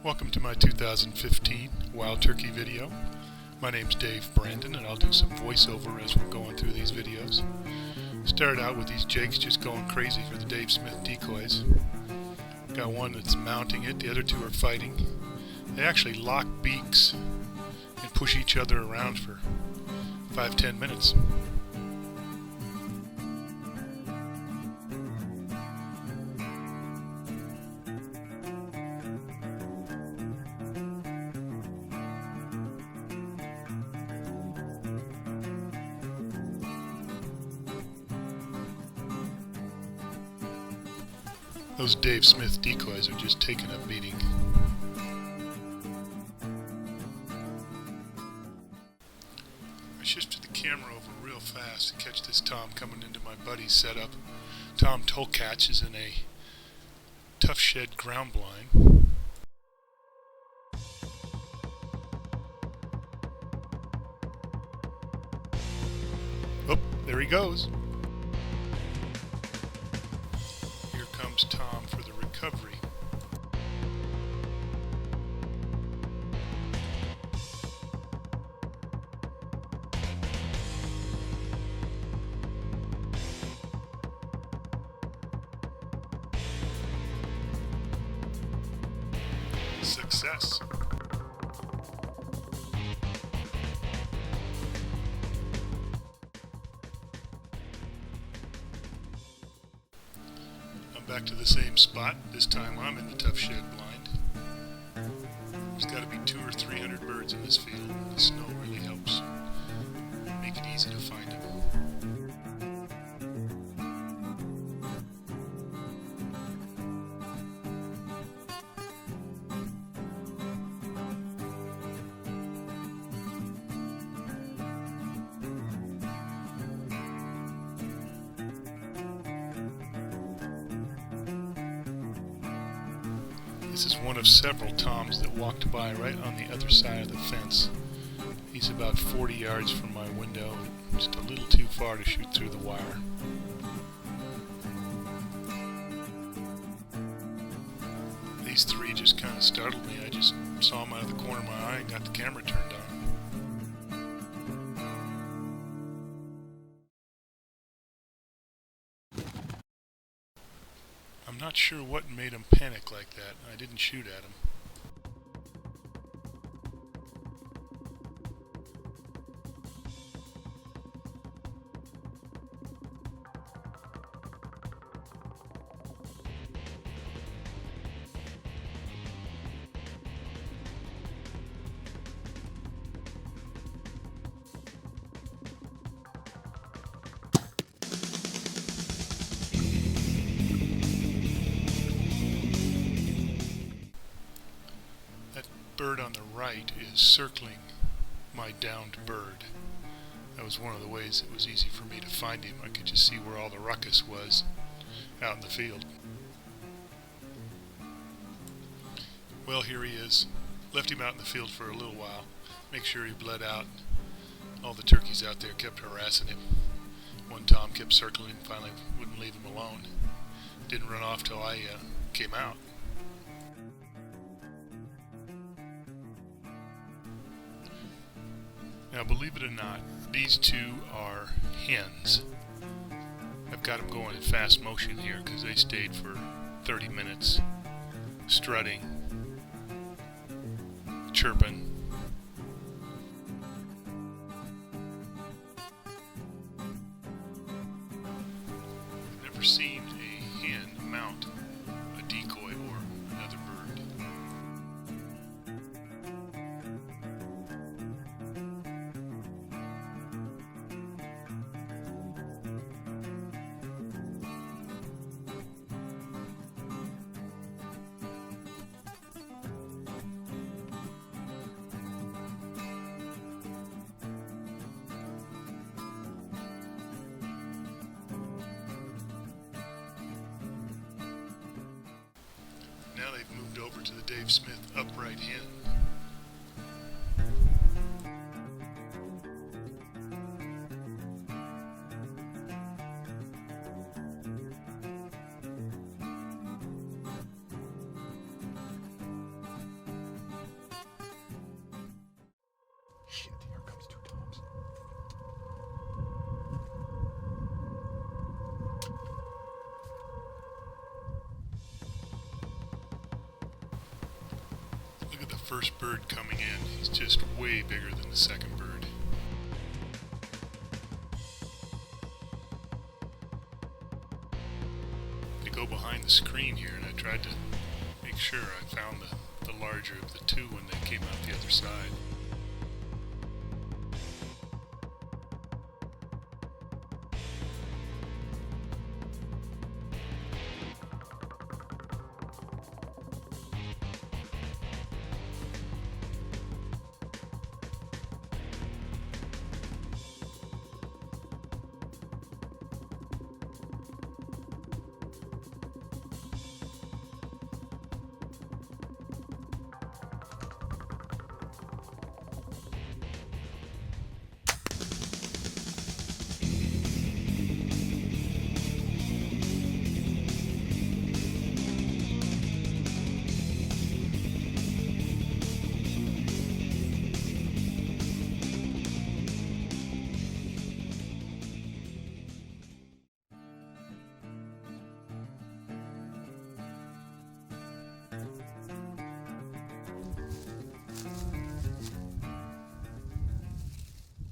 Welcome to my 2015 Wild Turkey video. My name's Dave Brandon and I'll do some voiceover as we're going through these videos. Started out with these jigs just going crazy for the Dave Smith decoys. Got one that's mounting it, the other two are fighting. They actually lock beaks and push each other around for 5-10 minutes. Those Dave Smith decoys are just taking a beating. I shifted the camera over real fast to catch this tom coming into my buddy's setup. Tom Tolkatch is in a tough shed ground blind. Oh, there he goes. Tom for the recovery. Success. Back to the same spot. This time I'm in the tough shed blind. There's got to be 200 or 300 birds in this field. The snow really helps make it easy to find them. This is one of several toms that walked by right on the other side of the fence. He's about 40 yards from my window, just a little too far to shoot through the wire. These three just kind of startled me. I just saw them out of the corner of my eye and got the camera turned on. I'm not sure what made him panic like that. I didn't shoot at him. Bird on the right is circling my downed bird. That was one of the ways it was easy for me to find him. I could just see where all the ruckus was out in the field. Well, here he is. Left him out in the field for a little while. Make sure he bled out. All the turkeys out there kept harassing him. One tom kept circling him, finally wouldn't leave him alone. Didn't run off till I came out. Now, believe it or not, these two are hens. I've got them going in fast motion here because they stayed for 30 minutes, strutting, chirping. I've never seen a hen mount a decoy or another bird. Now they've moved over to the Dave Smith upright hen. Look at the first bird coming in. He's just way bigger than the second bird. They go behind the screen here, and I tried to make sure I found the larger of the two when they came out the other side.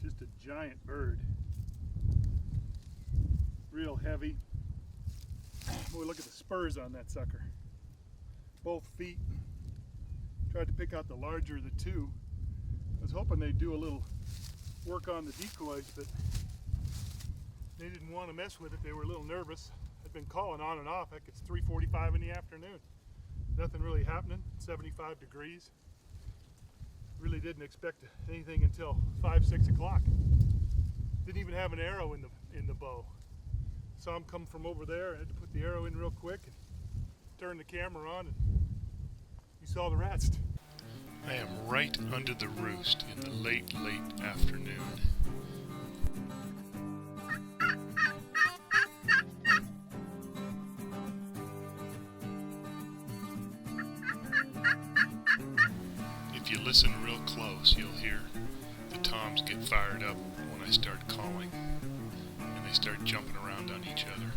Just a giant bird. Real heavy. Boy, look at the spurs on that sucker. Both feet. Tried to pick out the larger of the two. I was hoping they'd do a little work on the decoys, but they didn't want to mess with it. They were a little nervous. I'd been calling on and off. Heck, it's 3:45 in the afternoon. Nothing really happening. 75 degrees. Really didn't expect anything until 5-6 o'clock. Didn't even have an arrow in the bow. Saw him come from over there. I had to put the arrow in real quick and turn the camera on, and you saw the rest. I am right under the roost in the late afternoon. If you listen real close, you'll hear the toms get fired up when I start calling, and they start jumping around on each other.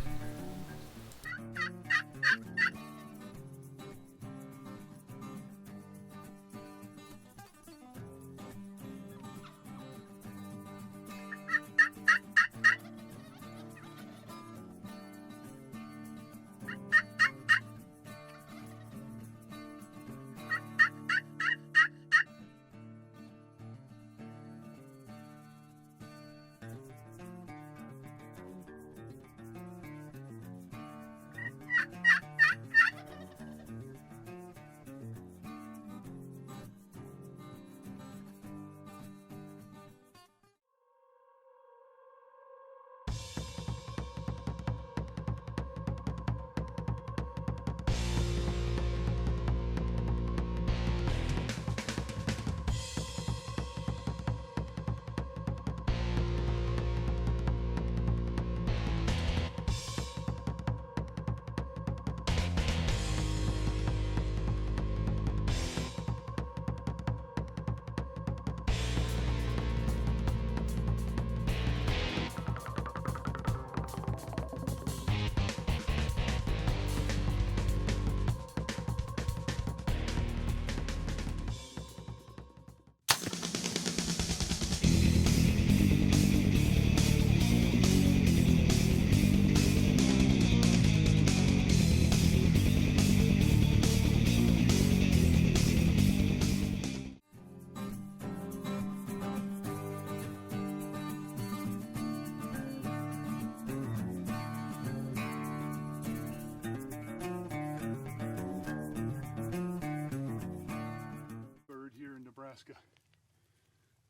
Nebraska.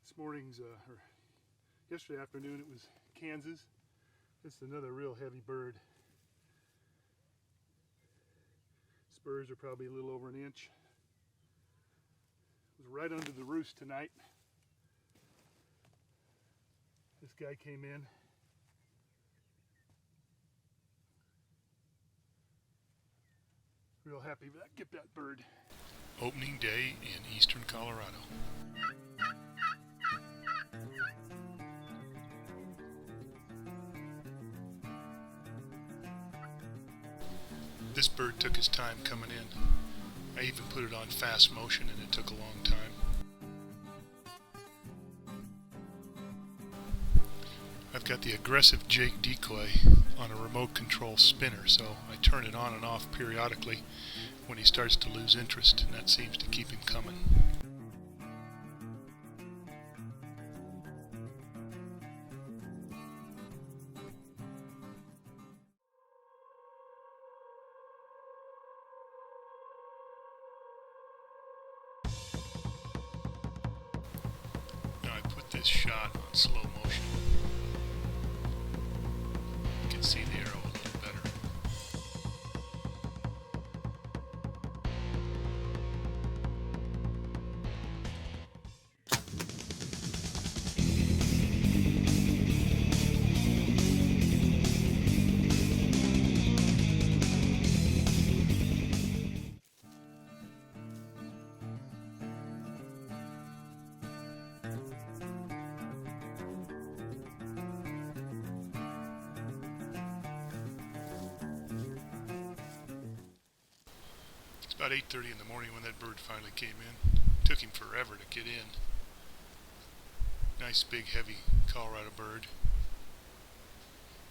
This morning's, or yesterday afternoon, it was Kansas. This is another real heavy bird. Spurs are probably a little over an inch. It was right under the roost tonight. This guy came in. Real happy to get that bird. Opening day in eastern Colorado. This bird took his time coming in. I even put it on fast motion and it took a long time. I've got the aggressive jig decoy on a remote control spinner, so I turn it on and off periodically when he starts to lose interest, and that seems to keep him coming. Now I put this shot on slow motion. You can see the arrow a little better. It's about 8:30 in the morning when that bird finally came in. Took him forever to get in. Nice big heavy Colorado bird.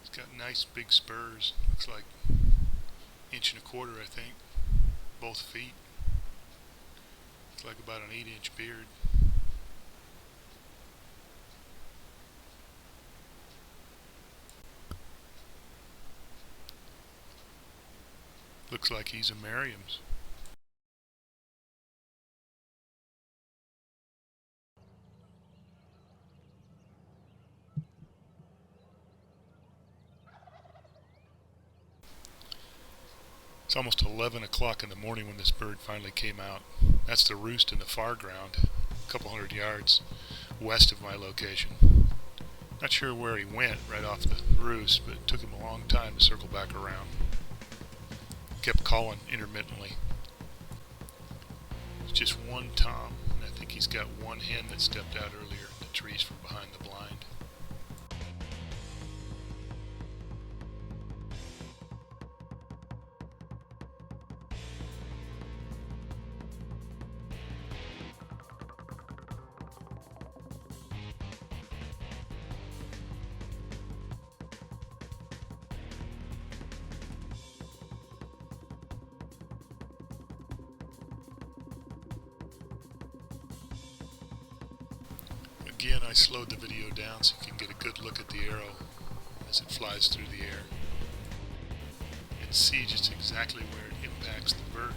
It's got nice big spurs. Looks like 1.25 inches, I think. Both feet. It's like about an 8-inch beard. Looks like he's a Merriam's. It's almost 11 o'clock in the morning when this bird finally came out. That's the roost in the far ground, a couple hundred yards west of my location. Not sure where he went right off the roost, but it took him a long time to circle back around. Kept calling intermittently. It's just one tom, and I think he's got one hen that stepped out earlier in the trees from behind the blind. Again, I slowed the video down so you can get a good look at the arrow as it flies through the air and see just exactly where it impacts the bird.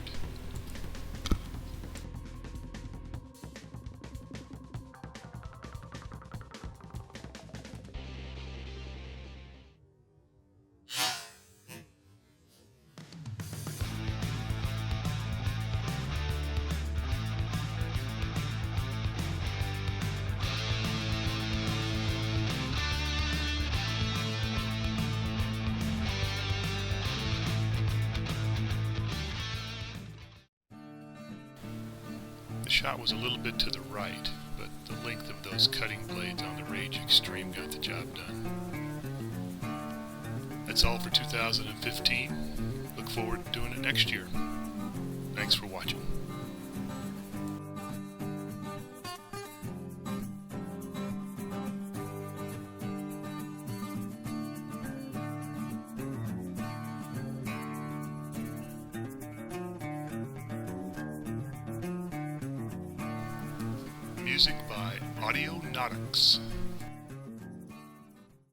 The shot was a little bit to the right, but the length of those cutting blades on the Rage Extreme got the job done. That's all for 2015. Look forward to doing it next year. Thanks for watching. Music by Audionautics.